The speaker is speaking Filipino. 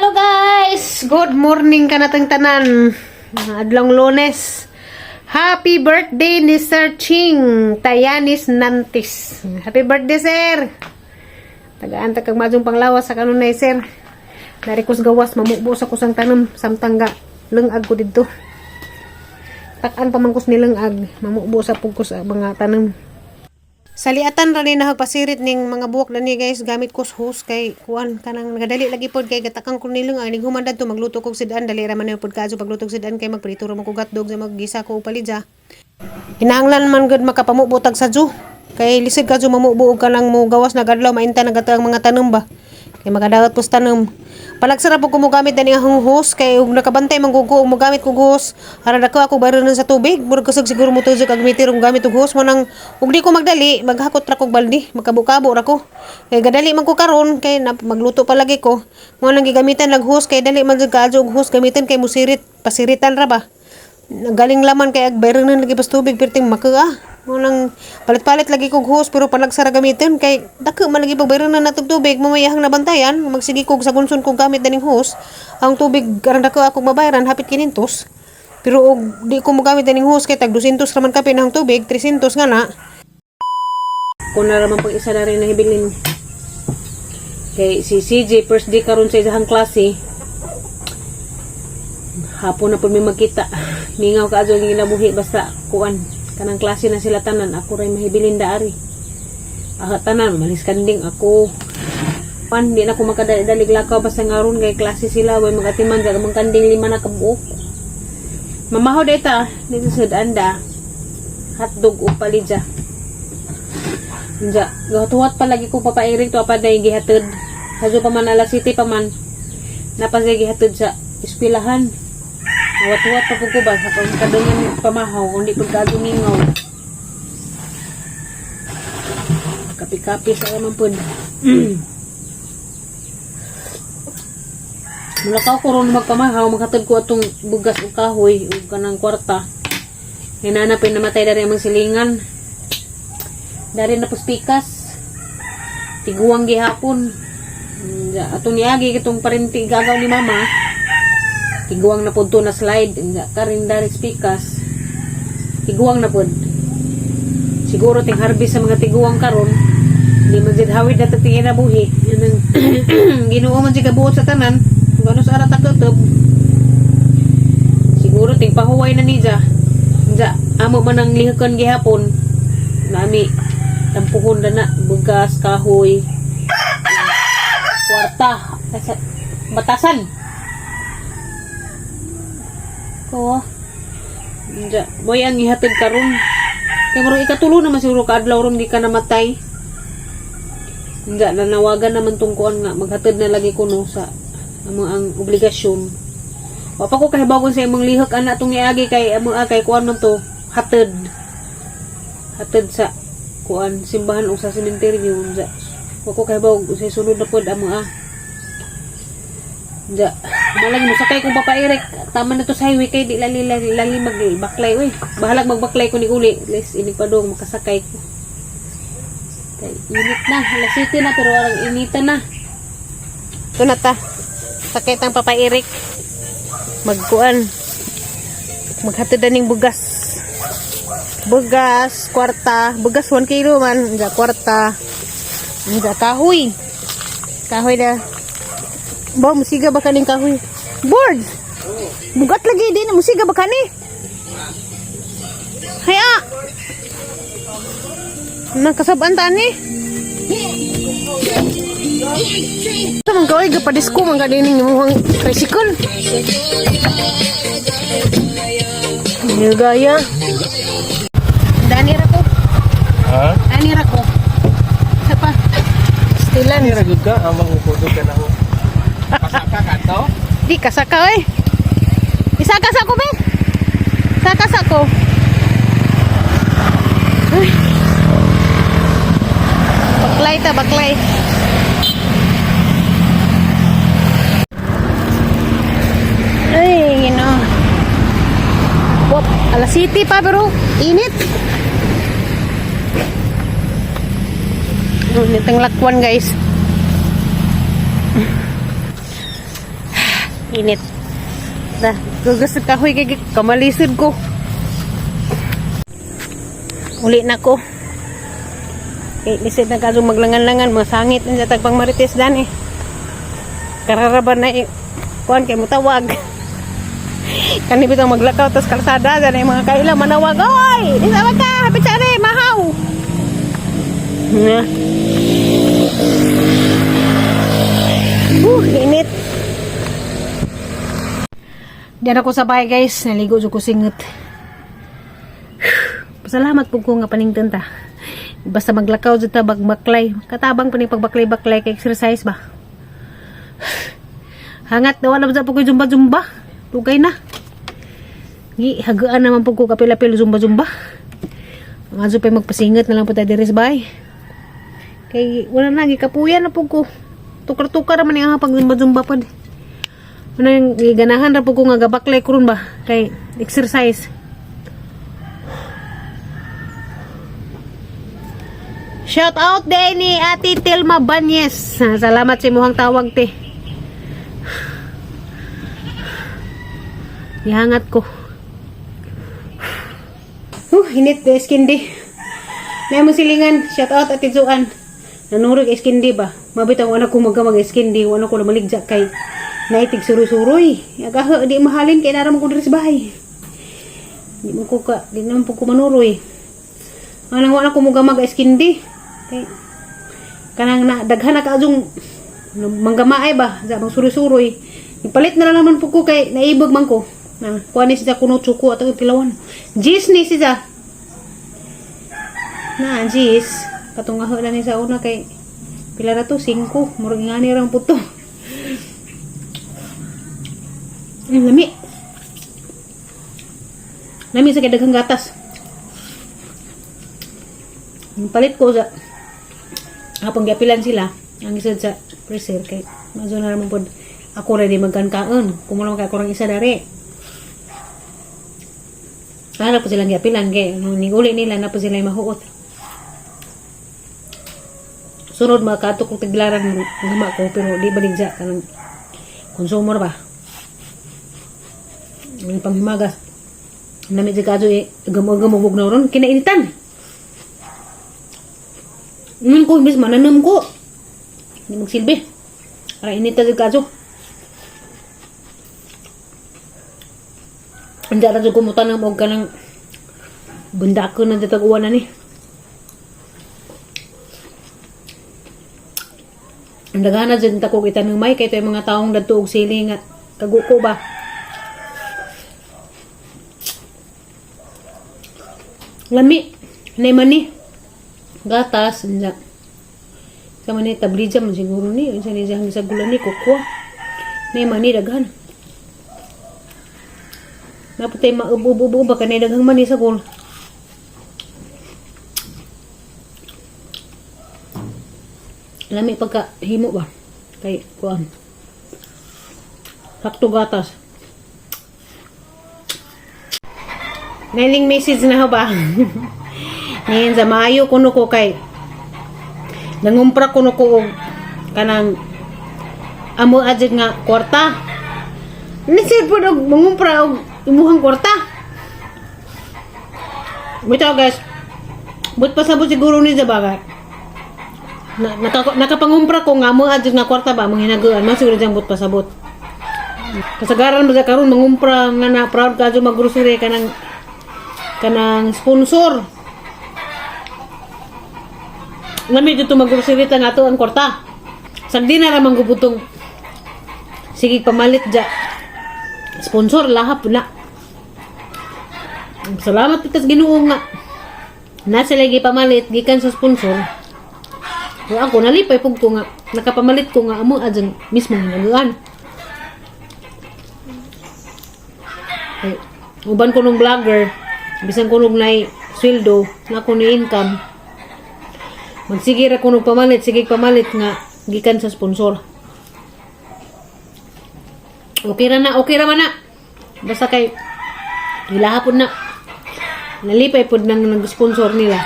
Hello guys! Good morning ka natang tanan. Adlong Lunes. Happy birthday ni Sir Ching Tayanis Nantis. Happy birthday, sir! Tagaan kag majong panglawas sa kanunay, sir. Dari kus gawas mamubo sa kusang tanam samtangga lengag ko didto. Takan pamangkus ni lengag mamubo sa pugkus mga tanam. Saliatan ra ni nahagpasirit ning mga buhok na ni guys gamit ko hose kay kuan kanang nagadali lagi pod kay gatakang ko nilong ning humandad to magluto kog sidan dali ra man pod kaso pagluto sidan kay magprito ra man ko hotdog sa maggisa ko palidya. Kinahanglan man gud makapamubutag sa ju kay lisod ka ju mamubuog ka lang mo gawas na gadlaw mainta nagatang mga tanom ba kay makadawat pus tanom. Palagsara po ko mo gamit dani ang hose kay ug nakabantay man ko mo gamit ko hose ara dako ako barenon sa tubig murag kusog siguro mo tuzo kag meter ug gamit og hose mo nang ug di ko magdali maghakot ra kog baldi magkabo-kabo ra ko kay gadali man ko karon kay magluto pa lagi ko mo nang gigamitan lag hose kay dali man jud kaadyo og hose gamitan kay musirit pasiritan ra ba galing laman kay ag barenon lagi pas tubig perting makaa mo nang palit-palit lagi kog hose pero palagsara gamiton kay dako man lagi pagbayron na natog tubig mamayahang nabantayan magsige kog sa gunson kog gamit daning hose ang tubig karon dako ako mabayaran hapit 500 pero og di ko mo gamit daning hose kay tag 200 raman ka pinang tubig 300 nga na kun na raman pag isa na rin nahibilin kay si CJ first day karon sa isang klase hapon na pud may magkita mingaw ka adto ang ginabuhi basta kuan kanang klase na sila tanan ako ray mahibilin daari tanan malis kanding ako pan di na ko makadali lakaw basta ngaron kay klase sila way magatiman sa mga kanding 5 na kabuok mamahaw deta dito sa anda hotdog o palidya ja gatuwat palagi ko papairik to apa day gihatod hadto pa man alas city pa man napasay gihatod sa eskwelahan awat-awat pa po ba sa pagkadungan pamahaw kung di pagkadumingaw kapi-kapi sa naman po mulakaw ko ron magpamahaw maghatod ko atong bugas o kahoy o kanang kwarta hinanapin namatay dari ang silingan dari na puspikas tiguang gihapon atong niagi itong parinti gagaw ni mama tiguang na pod to na slide karin direct speakers tiguang na pod siguro ting harvest sa mga tiguang karon hindi man jud hawid na tingin na buhi yanang Ginoo man jud kabuot sa tanan kung ano sa ara takotob siguro ting pahuway na niya amo man ang lihakon gihapon nami tampuhon na bugas kahoy kwarta batasan ko boy ang ihatid karon kay murag ikatulo naman siguro kaadlaw ron di ka namatay nanawagan naman tungkuan nga maghatid na lagi ko no sa ang obligasyon wa pa ko kahibagon sa imong lihok ana tong niagi kay amo kay kuan man to hatid sa kuan simbahan o sa sementeryo wa ko kahibaw sa sunod na pod amo malang mo sakay kong papairik tama na to sa highway kay di lali magbaklay uy bahalag magbaklay ko ni uli les inig pa dong makasakay ko kay init na alas 7 na pero walang initan na ito na ta sakay tang papairik magkuan maghatid ning bugas kwarta bugas 1 kilo man kwarta kahoy na ba, musiga ba kaning kahoy? Board! Bugat lagi din, musiga ba kani? Haya! Nakasabaan taan ni? Ito man kaway, gapadisko man kadining yung mukhang tricycle. Yung gaya. Dani ra ko. Ha? Dani ra ko. Sapa? Stilan. Dani ra ka, amang upodo ka na ho. Kasaka ka to? Di kasaka eh. Isakas ako be. Sakas ako. Baklay ta, baklay. Ay, gino. Wop, alas 7 pa pero init. Init ang lakwan guys. Init. Da, gusto kahoy kay kamalisod ko. Uli na ko. Lisod na kadong maglangan-langan, masangit na sa tagpang marites dan eh. Kararaban na eh. Kuhan kay mutawag. Kanibitang maglakaw tas kalsada dan eh mga kaila manawag. Oy! Isawag ka! Hapit sa rin! Mahaw! Init. Diyan ako sa bahay guys. Naligo ko singot. Pasalamat po ko nga paningtan ta. Basta maglakaw dyan ta bagbaklay. Katabang pa ni pagbaklay-baklay kay exercise ba. Hangat daw alam sa po ko zumba-zumba. Tugay na. Hagaan naman po ko kapila-pilo zumba-zumba. Ang aso pa magpasingat na lang po tayo diris bahay. Kay wala na, gikapuyan na po ko. Tukar-tukar naman yung pag zumba-zumba po. Ano yung ganahan na po ko nga gabaklay ko ron ba? Kay exercise. Shout out din ni Ate Tilma Banyes. Salamat sa imuhang tawag te. Ihangat ko. Hinit to Eskindi. May mo silingan. Shout out Ate Zuan. Nanurog Eskindi ba? Mabitang wala ko mag Eskindi. Wala ko na maligja kay naitig suruy-suruy. Agaho, di mahalin kay naramang ko diri sa bahay. Di naman po ko manuroy. Anang wala ko mag Eskindi. Okay. Kanang na daghan na kaadong manggamaay ba sa mga suruy-suruy. Ipalit na lang naman po ko kay naibog man ko. Na kuha ni siya kuno chuko at tilawan. Jis ni siya. Na jis. Katungaho lang ni sa una kay pila na to 5. Murag nga ni rang puto. Lami. Lami sa kay daghang gatas. Palit ko sa apang gapilan sila ang isa sa freezer kay mazo na naman pod ako ready magkankaon kumulang kay ako isa dari para po silang gapilan kay nung uli nila na po sila mahuot sunod makatok ko tiglaran gama ko pero di baligja kanang consumer ba ang panghimagas namit sa kaso gamo-gamog na ron kinainitan. Nun ko, imbis mananam ko. Hindi magsilbi. Para inita sa kaso. Hindi na sa kumutan ng huwag ka ng bunda ko na datag-uwan na ni. Ang dagana dyan tako kita ng may. Kaya ito yung mga taong datuog siling at kaguko ba. Lami. Naiman ni. Gatas nja sama ni tablija man siguro ni unsa ni jang sa gulan ni kokwa may mani daghan naputay maubo-ubo ba kanay daghang mani sa gul lami pagka himo ba kay kuan sakto gatas nailing message na ba. Ngayon sa Mayo kuno ko kay nangumpra kuno ko og kanang amo adjud nga kwarta. Nisir po og mangumpra og imuhang kwarta. Bitaw guys. But pasabot siguro ni sa bagay. Nakapangumpra ko nga amo adjud nga kwarta ba manghinaguan man siguro jang but pasabot. Kasagaran mo sa karon mangumpra nga na proud ka jo mag-grocery kanang sponsor. Lami dito mag-grocery ta nato ang kwarta. Sagdi na ramang gubutong sige pamalit ja. Sponsor lahap na. Salamat pitas Ginoo nga. Nasa lagi pamalit gikan sa sponsor. So ako nalipay pug ko nga nakapamalit ko nga amo adyan mismo hinaguan. Okay. Uban ko nung vlogger, bisan ko nung nay sweldo, na ko ni income. Magsigir ako nung pamalit, sige pamalit nga gikan sa sponsor. Okay ra man na. Basta kay ilahapon na. Nalipay pod nang nag-sponsor nila.